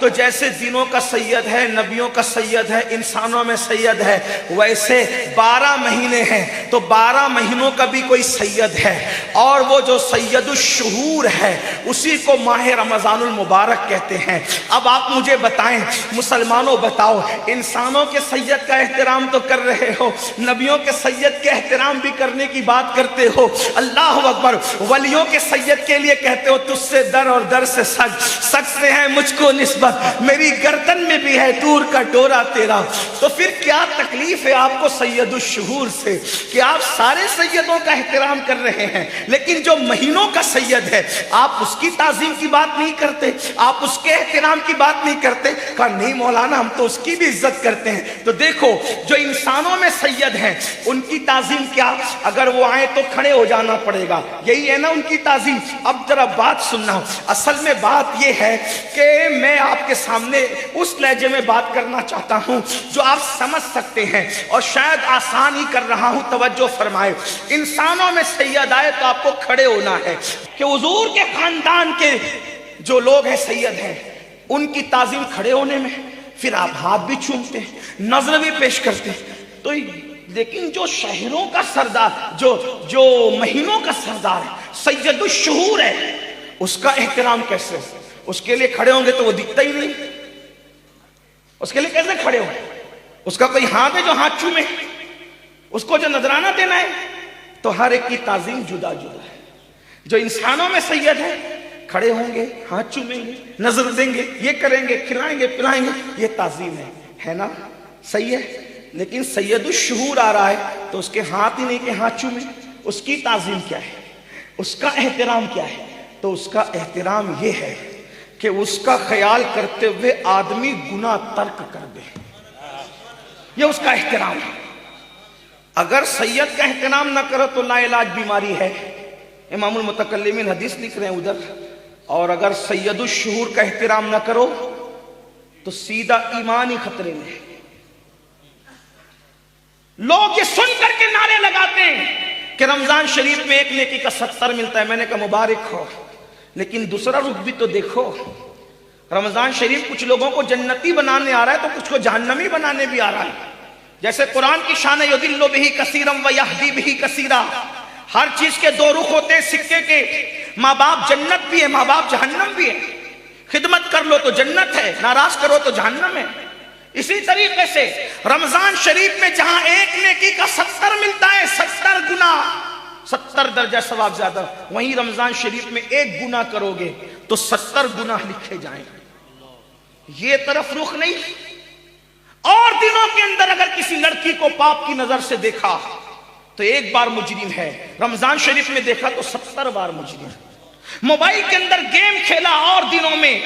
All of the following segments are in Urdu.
تو جیسے دینوں کا سید ہے، نبیوں کا سید ہے، انسانوں میں سید ہے، ویسے 12 مہینے ہیں تو 12 مہینوں کا بھی کوئی سید ہے، اور وہ جو سید الشہور ہے اسی کو ماہ رمضان المبارک کہتے ہیں۔ اب آپ مجھے بتائیں مسلمانوں، بتاؤ انسانوں کے سید کا احترام تو کر رہے ہو، نبیوں کے سید کے احترام بھی کرنے کی بات کرتے ہو، اللہ اکبر، ولیوں کے سید کے لیے کہتے ہو تجھ سے در اور در سے سگ، سگ سے ہے مجھ کو نسبت، میری گردن میں بھی ہے دور کا ڈورا تیرا۔ تو پھر کیا تکلیف ہے آپ کو سید الشہور سے کہ آپ سارے سیدوں کا احترام کر رہے ہیں، لیکن جو مہینوں کا سید ہے آپ اس کی تعظیم کی بات نہیں کرتے، آپ اس کے احترام کی بات نہیں کرتے؟ کہا نہیں مولانا ہم تو اس کی بھی عزت کرتے ہیں۔ تو دیکھو جو انسانوں میں سید ہیں ان کی تعظیم کیا، اگر وہ آئیں تو کھڑے ہو جانا پڑے گا، یہی ہے نا ان کی تعظیم۔ اب ذرا بات سننا، اصل میں بات یہ ہے کہ میں آپ کے سامنے اس لہجے میں بات کرنا چاہتا ہوں جو آپ سمجھ سکتے ہیں، اور شاید آسان ہی کر رہا ہوں، توجہ فرمائے۔ انسانوں میں سید آئے تو آپ کو کھڑے ہونا ہے کہ حضور کے خاندان کے جو لوگ ہیں سید ہیں ان کی تعظیم کھڑے ہونے میں، پھر آپ ہاتھ بھی چومتے ہیں، نظر بھی پیش کرتے ہیں۔ تو لیکن جو شہروں کا سردار، جو مہینوں کا سردار ہے، سید الشہور ہے، اس کا احترام کیسے؟ اس کے لیے کھڑے ہوں گے تو وہ دکھتا ہی نہیں، اس کے لیے کیسے کھڑے ہوں؟ اس کا کوئی ہاتھ ہے جو ہاتھ چومے؟ اس کو جو نذرانہ دینا ہے؟ تو ہر ایک کی تعظیم جدا جدا ہے۔ جو انسانوں میں سید ہے کھڑے ہوں گے، ہاتھ چومیں گے، نظر دیں گے، یہ کریں گے، کھلائیں گے پلائیں گے، یہ تعظیم ہے نا؟ صحیح ہے۔ لیکن سید الشہور آ رہا ہے تو اس کے ہاتھ ہی نہیں کہ ہاتھ چومیں، اس کی تعظیم کیا ہے، اس کا احترام کیا ہے؟ تو اس کا احترام یہ ہے کہ اس کا خیال کرتے ہوئے آدمی گناہ ترک کر دے، یہ اس کا احترام ہے۔ اگر سید کا احترام نہ کرو تو لا علاج بیماری ہے، امام المتکلمین حدیث لکھ رہے ہیں ادھر۔ اور اگر سید الشہور کا احترام نہ کرو تو سیدھا ایمان ہی خطرے میں ہے۔ لوگ یہ سن کر کے نعرے لگاتے ہیں کہ رمضان شریف میں ایک نیکی کا 70 ملتا ہے، میں نے کہا مبارک ہو، لیکن دوسرا رخ بھی تو دیکھو۔ رمضان شریف کچھ لوگوں کو جنتی بنانے آ رہا ہے تو کچھ کو جہنمی بنانے بھی آ رہا ہے۔ جیسے قرآن کی شان یضل بہ کثیرا ویہدی بہ کثیرا، ہر چیز کے دو رخ ہوتے ہیں سکے کے، ماں باپ جنت بھی ہے، ماں باپ جہنم بھی ہے، خدمت کر لو تو جنت ہے، ناراض کرو تو جہنم ہے۔ اسی طریقے سے رمضان شریف میں جہاں ایک نیکی کا 70 ملتا ہے، 70 گنا، 70 درجہ ثواب زیادہ، وہیں رمضان شریف میں ایک گناہ کرو گے تو 70 گناہ لکھے جائیں گے۔ یہ طرف رخ نہیں۔ اور دنوں کے اندر اگر کسی لڑکی کو پاپ کی نظر سے دیکھا تو ایک بار مجرم ہے، رمضان شریف میں دیکھا تو 70 بار مجرم ہے۔ موبائل کے اندر گیم کھیلا اور دنوں میں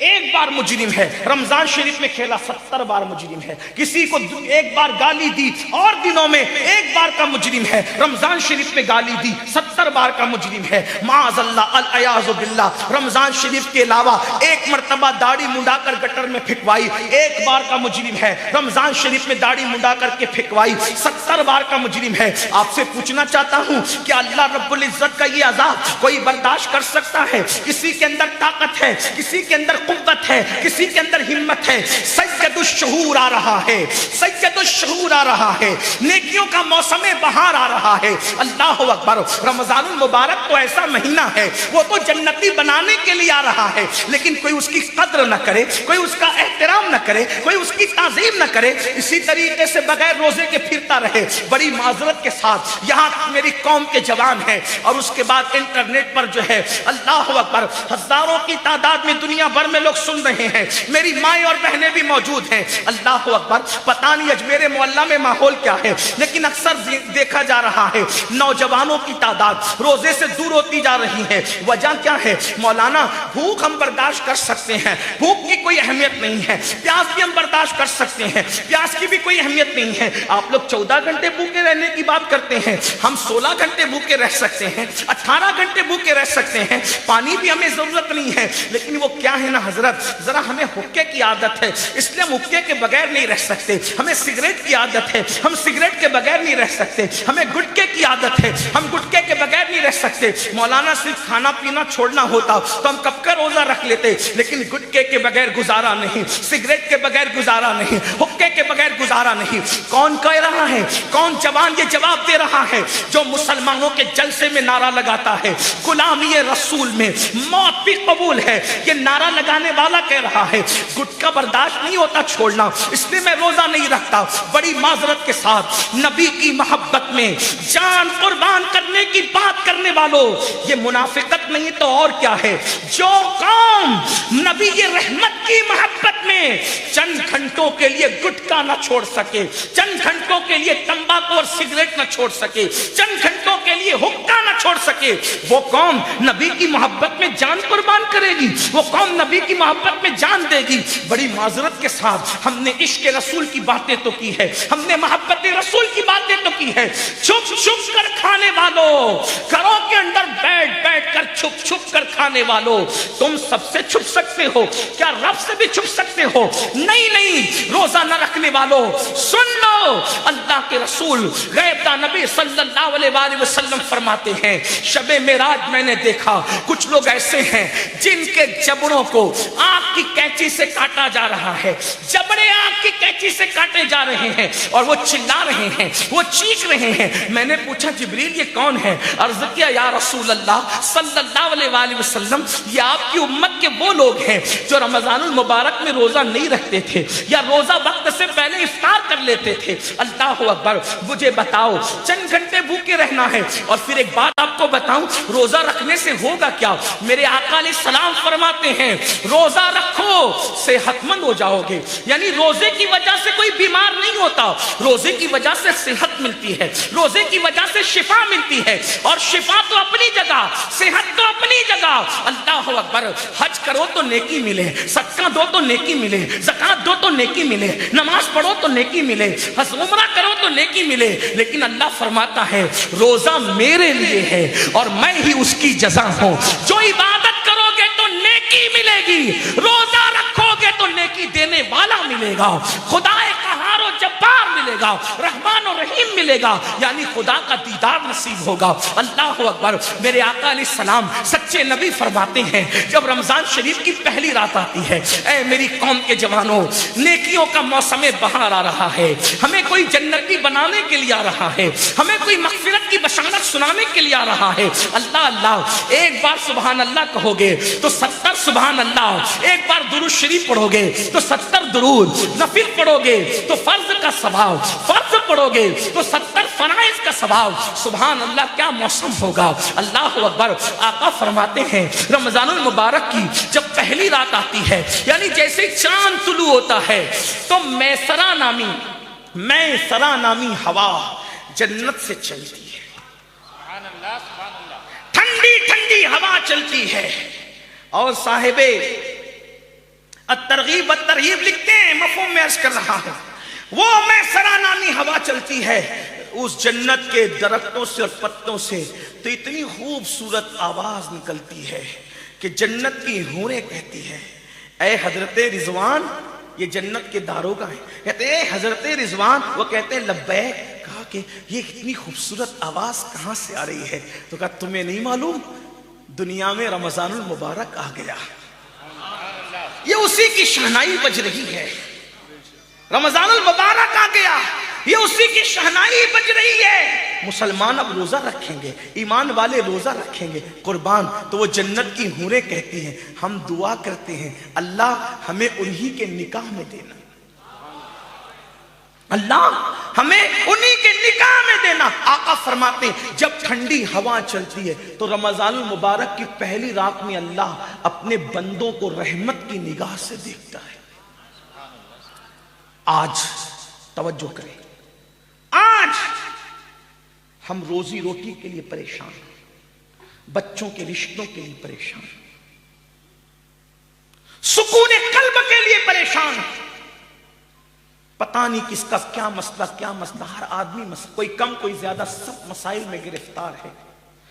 ایک بار مجرم ہے، رمضان شریف میں کھیلا 70 بار مجرم ہے۔ کسی کو ایک بار گالی دی اور دنوں میں ایک بار کا مجرم ہے، رمضان شریف میں گالی دی 70 بار کا مجرم ہے۔ معاذ اللہ، العیاذ باللہ، رمضان شریف کے علاوہ ایک مرتبہ داڑھی منڈا کر گٹر میں پھینکوائی، ایک بار کا مجرم ہے۔ رمضان شریف میں داڑھی منڈا کر کے پھینکوائی، 70 بار کا مجرم ہے۔ آپ سے پوچھنا چاہتا ہوں کہ اللہ رب العزت کا یہ عذاب کوئی برداشت کر سکتا ہے؟ کسی کے اندر طاقت ہے، کسی کے اندر قوت ہے، کسی کے اندر ہمت ہے۔ سید الشہور آ رہا ہے، سید الشہور آ رہا ہے، نیکیوں کا موسم بہار آ رہا ہے۔ اللہ اکبر۔ رمضان المبارک تو ایسا مہینہ ہے، وہ تو جنتی بنانے کے لیے آ رہا ہے، لیکن کوئی اس کی قدر نہ کرے، کوئی اس کا احترام نہ کرے، کوئی اس کی تعظیم نہ کرے، اسی طریقے سے بغیر روزے کے پھرتا رہے۔ بڑی معذرت کے ساتھ یہاں میری قوم کے جوان ہیں اور اس کے بعد انٹرنیٹ پر جو ہے اللہ اکبر ہزاروں کی تعداد میں دنیا بھر میں لوگ سن رہے ہیں، میری مائیں اور بہنیں بھی موجود ہیں۔ اللہ اکبر۔ پتہ نہیں اجمیر معلیٰ میں ماحول کیا ہے، لیکن اکثر دیکھا جا رہا ہے نوجوانوں کی تعداد روزے سے دور ہوتی جا رہی ہے۔ وجہ کیا ہے؟ مولانا بھوک ہم برداشت کر سکتے ہیں، بھوک کی کوئی اہمیت نہیں ہے، پیاس بھی ہم برداشت کر سکتے ہیں، پیاس کی بھی کوئی اہمیت نہیں ہے۔ آپ لوگ 14 گھنٹے بھوکے رہنے کی بات کرتے ہیں، ہم 16 گھنٹے بھوکے رہ سکتے ہیں، 18 گھنٹے بھوکے رہ سکتے ہیں، پانی بھی ہمیں ضرورت نہیں ہے۔ لیکن وہ کیا ہے نا حضرت، ذرا ہمیں حقے کی عادت ہے، اس لیے ہم حقے کے بغیر نہیں رہ سکتے۔ ہمیں سگریٹ کی عادت ہے، ہم سگریٹ کے بغیر نہیں رہ سکتے۔ ہمیں گٹکے کی عادت ہے، ہم گٹکے کے بغیر نہیں رہ سکتے۔ مولانا صرف کھانا پینا چھوڑنا ہوتا تو ہم کب کا روزہ رکھ لیتے، لیکن گٹکے کے بغیر گزارا نہیں، سگریٹ کے بغیر گزارا نہیں، حقے کے بغیر گزارا نہیں۔ کون کہہ رہا ہے؟ کون جوان یہ جواب دے رہا ہے؟ جو مسلمانوں کے جلسے میں نعرہ لگاتا ہے غلامی رسول میں موت بھی قبول ہے، یہ نعرہ لگانے والا کہہ رہا ہے گٹکا برداشت نہیں ہوتا چھوڑنا، اس لیے میں روزہ نہیں رکھتا۔ بڑی معذرت کے ساتھ نبی کی محبت میں جان قربان کرنے کی بات کرنے والوں، یہ منافقت نہیں تو اور کیا ہے؟ جو قوم نبی رحمت کی محبت میں چند گھنٹوں کے لیے گٹکا نہ چھوڑ سکے، چند گھنٹوں کے لیے تمباکو اور سگریٹ نہ چھوڑ سکے، چند گھنٹوں کے لیے حقہ نہ چھوڑ سکے، وہ قوم نبی کی محبت میں جان قربان کرے گی، وہ قوم نبی کی محبت میں جان دے گی۔ بڑی معذرت کے ساتھ ہم نے عشق رسول کی باتیں تو کی ہے، ہم نے محبت رسول کی باتیں تو کی ہے، چھپ چھپ کر کھانے والوں، گھروں کے اندر بیٹھ بیٹھ کر چھپ چھپ کر کھانے والوں، تم سب سے چھپ سکتے ہو کیا رب سے بھی چھپ سکتے ہو؟ نہیں نہیں، روزہ نہ رکھنے والوں سن لو، اللہ کے رسول غیب داں نبی صلی اللہ علیہ وآلہ وسلم فرماتے ہیں شب معراج میں نے دیکھا کچھ لوگ ایسے ہیں جن کے جبڑوں کو آنکھ کی کینچی سے کاٹا جا رہا ہے، جبڑے آنکھ کی کینچی سے کاٹے جا رہے ہیں اور وہ چلا رہے ہیں، وہ چیخ رہے ہیں۔ میں نے پوچھا جبریل یہ کون ہے؟ عرض کیا یا رسول اللہ صلی اللہ علیہ وآلہ وسلم یہ آپ کی امت کے وہ لوگ ہیں جو رمضان المبارک میں روزہ نہیں رکھتے تھے یا روزہ وقت سے پہلے افطار کر لیتے تھے۔ اللہ اکبر، مجھے بتاؤ چند گھنٹے بھوکے رہنا ہے؟ اور پھر ایک بات آپ کو بتاؤں، روزہ رکھنے سے ہوگا کیا؟ میرے آقا علیہ السلام فرماتے ہیں روزہ رکھو صحت مند ہو جاؤ گے، یعنی روزے کی وجہ سے کوئی بیمار نہیں ہوتا، روزے کی وجہ سے صحت ملتی ہے، روزے کی وجہ سے شفا ملتی ہے، اور شفا تو اپنی جگہ، صحت تو اپنی جگہ۔ اللہ اکبر، حج کرو تو نیکی ملے، صدقہ دو تو نیکی ملے، زکات دو تو نیکی ملے، نماز پڑھو تو نیکی ملے، عمرہ کرو تو نیکی ملے، لیکن اللہ فرماتا ہے روزہ میرے لیے ہے اور میں ہی اس کی جزا ہوں۔ جو عبادت کرو گے تو نیکی ملے گی، روزہ رکھو گے تو نیکی دینے والا ملے گا، خدا قہار و جبار ملے گا، رحمان و رحیم ملے گا، یعنی خدا کا دیدار نصیب ہوگا۔ اللہ اکبر، میرے آقا علیہ السلام سچے نبی فرماتے ہیں جب رمضان شریف کی پہلی رات آتی ہے، اے میری قوم کے جوانوں، نیکیوں کا موسم بہار آ رہا ہے، ہمیں کوئی جنتی بنانے کے لیے آ رہا ہے، ہمیں کوئی مغفرت کی بشارت سنانے کے لیے آ رہا ہے۔ اللہ اللہ، ایک بار سبحان اللہ کہو گے تو 70 سبحان اللہ، ایک بار درود شریف پڑھو گے تو 70 درود، نفل پڑھو گے تو فرض کا ثواب، فرض پڑھو گے تو 70 فرائض کا ثواب۔ سبحان اللہ، کیا موسم ہوگا! اللہ اکبر، آقا فرماتے ہیں رمضان المبارک کی جب پہلی رات آتی ہے، یعنی جیسے چاند طلوع ہوتا ہے تو میسرا نامی ہوا جنت سے چلتی ہے، ٹھنڈی ٹھنڈی ہوا چلتی ہے، اور صاحب الترغیب والترہیب لکھتے ہیں، مفہوم میں عرض کر رہا ہوں، وہ میسرا نامی ہوا چلتی ہے، اس جنت کے درختوں سے اور پتوں سے تو اتنی خوبصورت آواز نکلتی ہے کہ جنت کی حوریں کہتی ہے اے حضرت رضوان، یہ جنت کے داروغہ ہیں، کہتے ہیں اے حضرت رضوان، وہ کہتے ہیں لبیک، کہا کہ یہ اتنی خوبصورت آواز کہاں سے آ رہی ہے؟ تو کہا تمہیں نہیں معلوم، دنیا میں رمضان المبارک آ گیا، یہ اسی کی شہنائی بج رہی ہے، رمضان المبارک آ گیا، یہ اسی کی شہنائی بج رہی ہے۔ مسلمان اب روزہ رکھیں گے، ایمان والے روزہ رکھیں گے، قربان، تو وہ جنت کی حوریں کہتی ہیں، ہم دعا کرتے ہیں اللہ ہمیں انہی کے نکاح میں دینا، اللہ ہمیں انہی کے نکاح میں دینا۔ آقا فرماتے ہیں جب ٹھنڈی ہوا چلتی ہے تو رمضان المبارک کی پہلی رات میں اللہ اپنے بندوں کو رحمت کی نگاہ سے دیکھتا ہے۔ آج توجہ کریں، آج ہم روزی روٹی کے لیے پریشان، بچوں کے رشتوں کے لیے پریشان، سکون قلب کے لیے پریشان، پتہ نہیں کس کا کیا مسئلہ، ہر آدمی مسئلہ، کوئی کم کوئی زیادہ، سب مسائل میں گرفتار ہے۔